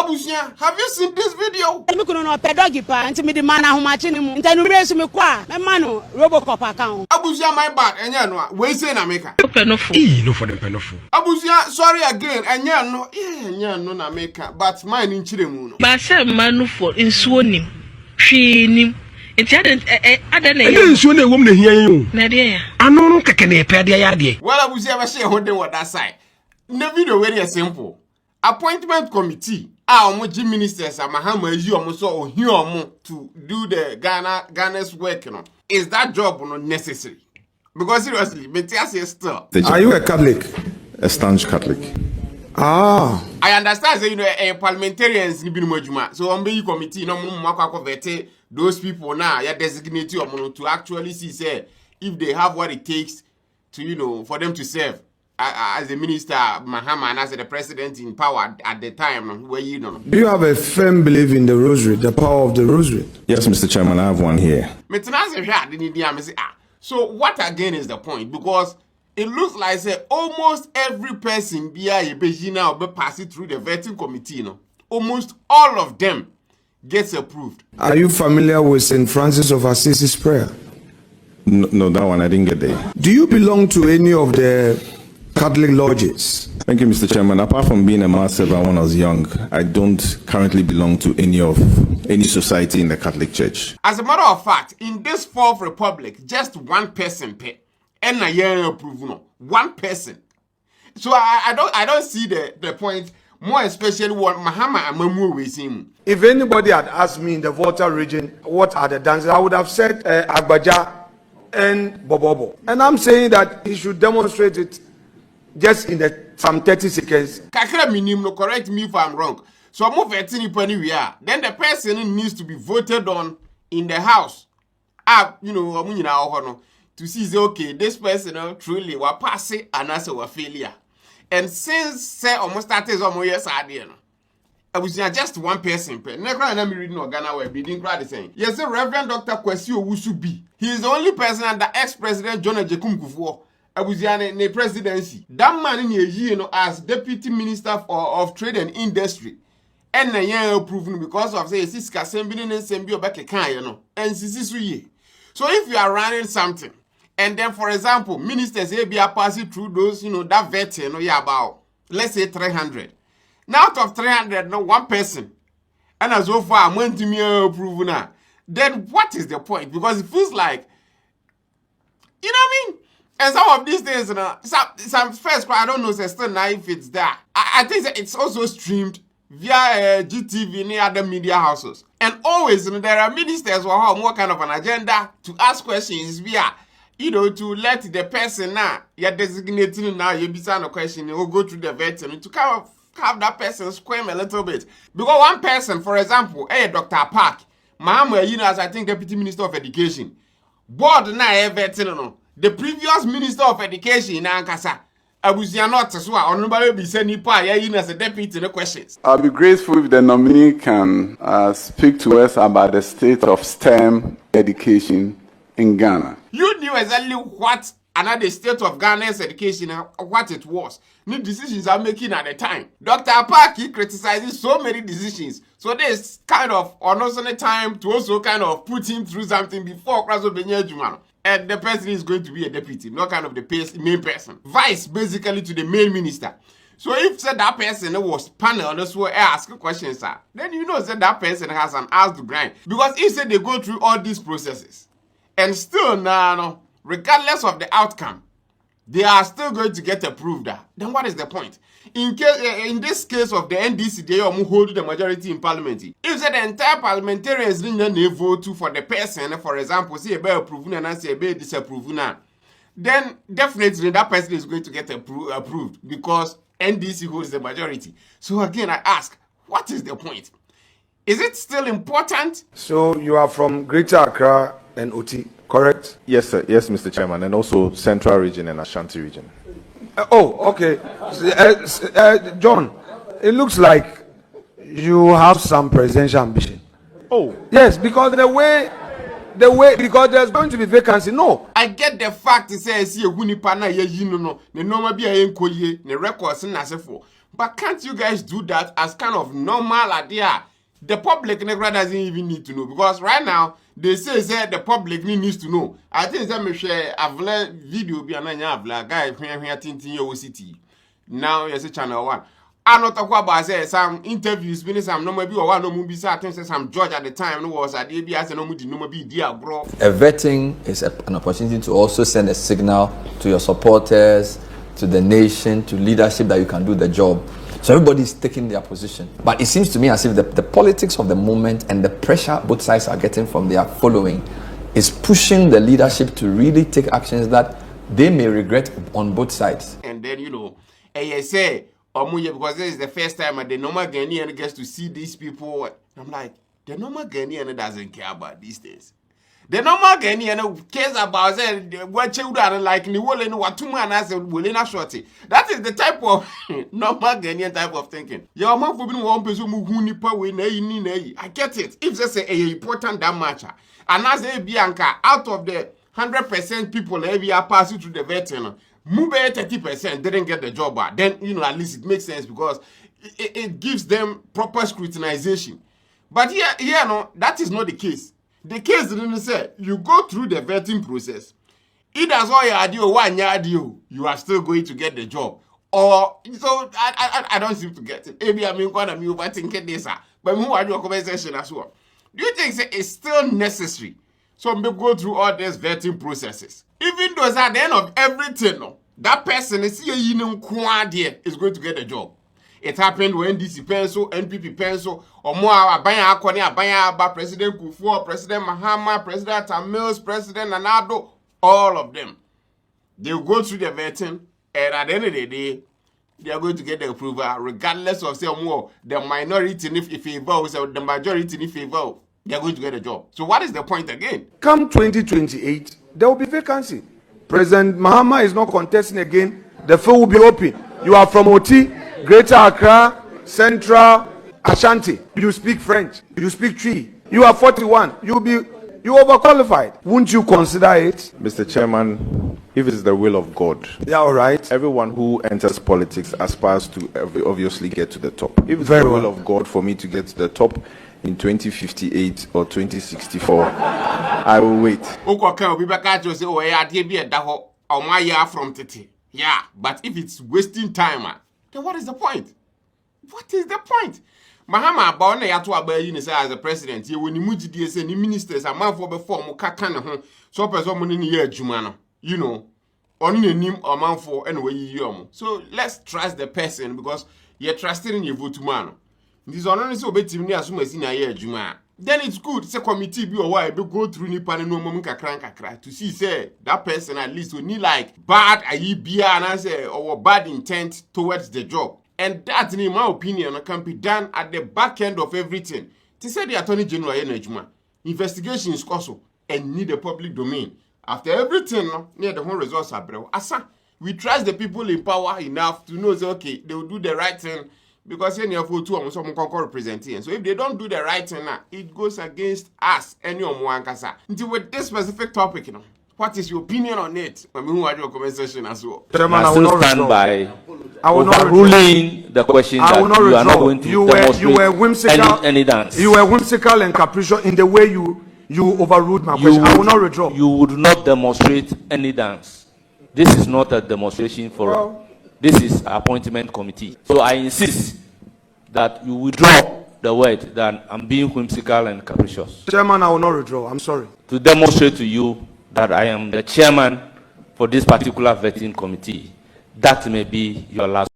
Abusia, have you seen this video? Me kuno no pedogi pa nti me di mana homachi ni mu. Ntanu re su me kwa me ma no Robocop account. Abusia my bad enye no we say na meka. Penofo. No for the penofo. Abusia sorry again enye no na meka but mine nchire mu no. Ba say manu for nsuo nim. Hwi nim. Enti ada na ye. Nsuo na ewom na hia yin. Na de ya. Ano no keke na epe de ya de. Well Abusia ba share hoden what that side. The video very simple. Appointment committee omoji ministers amahama yi omo so ohi omo to do the Ghana's work, you know. Is that job not necessary? Because seriously, Metias still. Are you a Catholic? A staunch Catholic. Ah. I understand that, you know, parliamentarians ni binu majuma. So on the committee, no mwako vete those people now ya designate you to actually see say if they have what it takes to, you know, for them to serve. As the minister, Mahama, and as the president in power at the time, where you know. Do you have a firm belief in the rosary, the power of the rosary? Yes, Mr. Chairman, I have one here. So what again is the point? Because it looks like say almost every person be passing through the vetting committee, you know. Almost all of them gets approved. Are you familiar with St. Francis of Assisi's prayer? No, that one I didn't get there. Do you belong to any of the Catholic lodges? Thank you, Mr. Chairman. Apart from being a mass servant when I was young, I don't currently belong to any society in the Catholic Church. As a matter of fact, in this Fourth Republic, just one person pay, and a year approval. One person. So I don't see the point. More especially what Mahama and Mamu we see. If anybody had asked me in the Volta region what are the dances, I would have said Agbaja and Bobobo. And I'm saying that he should demonstrate it just in some 30 seconds. Kakra minim no, correct me if I'm wrong. So I'm vetting anywhere. Then the person needs to be voted on in the house. You know, to see say okay, this person truly was passing and as a failure. And since say almost started almost years no. I was just one person. Never and me reading Ghana web reading crowd the same. Yes, the Reverend Dr. Kwesi Owusu. He is the only person under ex-president John Ejekum Kufuor. I was in the presidency. That man in a year, you know, as deputy minister of trade and industry. And a year approving because of say Siska Sembini and Sembio back a can, you know. And Sisi. So if you are running something, and then for example, ministers be passing through those, you know, that vet, you know, about let's say 300. Now out of 300, no one person. And as so far I'm going to me approve now. Then what is the point? Because it feels like, you know what I mean? And some of these things, you know, some first, I don't know, still now if it's there. I think that it's also streamed via GTV and other media houses. And always, you know, there are ministers who have more kind of an agenda to ask questions via, you know, to let the person now, you're designating now, you be a question, or go through the vetting to kind of have that person squirm a little bit. Because one person, for example, Dr. Park, Mahama, you know, as I think Deputy Minister of Education, board now vetting, you know. The previous Minister of Education in Ankasa, Abusia not so honorable be sending as a deputy no questions. I'll be grateful if the nominee can speak to us about the state of STEM education in Ghana. You knew exactly what another state of Ghana's education, what it was. New decisions are making at the time. Dr. Apaki criticizes so many decisions. So there's kind of also time to also kind of put him through something before Kraso Benye Jumano. And the person is going to be a deputy, not kind of the main person. Vice, basically, to the main minister. So if said that person was panel, that's what ask questions, sir, then you know that person has an ass to grind. Because if said they go through all these processes, and still now, regardless of the outcome, they are still going to get approved. Then what is the point? In this case of the NDC, they hold the majority in parliament. If the entire parliamentarians didn't vote for the person, for example, say about approving and say about disapproving, then definitely that person is going to get approved because NDC holds the majority. So again, I ask, what is the point? Is it still important? So you are from Greater Accra and OT, correct? Yes, sir. Yes, Mr. Chairman, and also Central Region and Ashanti Region. Okay. John, it looks like you have some presidential ambition. Oh. Yes, because the way, because there's going to be vacancy. No. I get the fact it says here, Hunipana, no, the normal be a enkoye, the records in Nasefo. But can't you guys do that as kind of normal idea? The public doesn't even need to know, because right now they say the public needs to know. I think that me share a video be an guy here tintin city. Now you see channel 1. I not talk about some interviews, been some no maybe or one no movie some judge at the time no was at the as no be dear bro. A vetting is an opportunity to also send a signal to your supporters, to the nation, to leadership that you can do the job. So everybody is taking their position. But it seems to me as if the politics of the moment and the pressure both sides are getting from their following is pushing the leadership to really take actions that they may regret on both sides. And then, you know, I say, because this is the first time the normal Ghanaian gets to see these people. I'm like, the normal Ghanaian doesn't care about these things. The normal Ghanaian cares about what children like New Orleans, what two man has a shorty. That is the type of normal Ghanaian type of thinking. Your man for being one person who nipa we I get it. If they say a important that matcher, and as a Bianca, out of the 100% people every year passing through the vetting, move 30% didn't get the job. Then you know at least it makes sense because it gives them proper scrutinization. But here, no, that is not the case. The case didn't say you go through the vetting process. It does all your deal, one year deal, you are still going to get the job. Or so I don't seem to get it. Maybe I mean one of you overthinking this, but who are your conversation as well? Do you think it's still necessary? So we go through all these vetting processes. Even though at the end of everything, no, that person is going to get the job. It happened when DC pencil, NPP pencil, or more Abaya Akoni, Abaya Abba, President Kufuor, President Mahama, President Tamils, President Nanado, all of them. They will go through the vetting, and at the end of the day, they are going to get the approval, regardless of say more the minority if favor or the majority if favor, they are going to get a job. So what is the point again? Come 2028, there will be vacancy. President Mahama is not contesting again. The field will be open. You are from Oti, Greater Accra, Central, Ashanti. You speak French. You speak Twi. You are 41. You overqualified. Wouldn't you consider it? Mr. Chairman, if it is the will of God, Yeah, all right. everyone who enters politics aspires to obviously get to the top. If it's Very the will well. of God for me to get to the top in 2058 or 2064, I will wait. Yeah, but if it's wasting time, then what is the point? What is the point? Mahama Baone Yatu Abayi as a president, you when you move the ministers a man for before Mukakana home, so person in year Jumano, you know, only a name or man for anyway you. So let's trust the person because you're trusting in your vote man. This only so bit me as soon as in a year Juma. Then it's good. It's a committee be a while go through Nipan and no moment cry to see say that person at least will need like bad and answer or bad intent towards the job. And that, in my opinion, can be done at the back end of everything. To say the Attorney General Enejuma, investigation is also and need the public domain. After everything, near the whole results are bro. Asa, we trust the people in power enough to know that okay, they will do the right thing. Because any of you two some representing. So if they don't do the right thing now, it goes against us. Any of Mwankasa. Until with this specific topic, you know, what is your opinion on it? I mean, who are your conversation as well? Chairman, I still stand by overruling the question that you are not going to demonstrate any dance. You were whimsical and capricious in the way you overruled my question. I will not withdraw. You would not demonstrate any dance. This is not a demonstration forum. This is an appointment committee. So I insist that you withdraw the word that I'm being whimsical and capricious. Chairman, I will not withdraw. I'm sorry. To demonstrate to you that I am the chairman for this particular vetting committee, that may be your last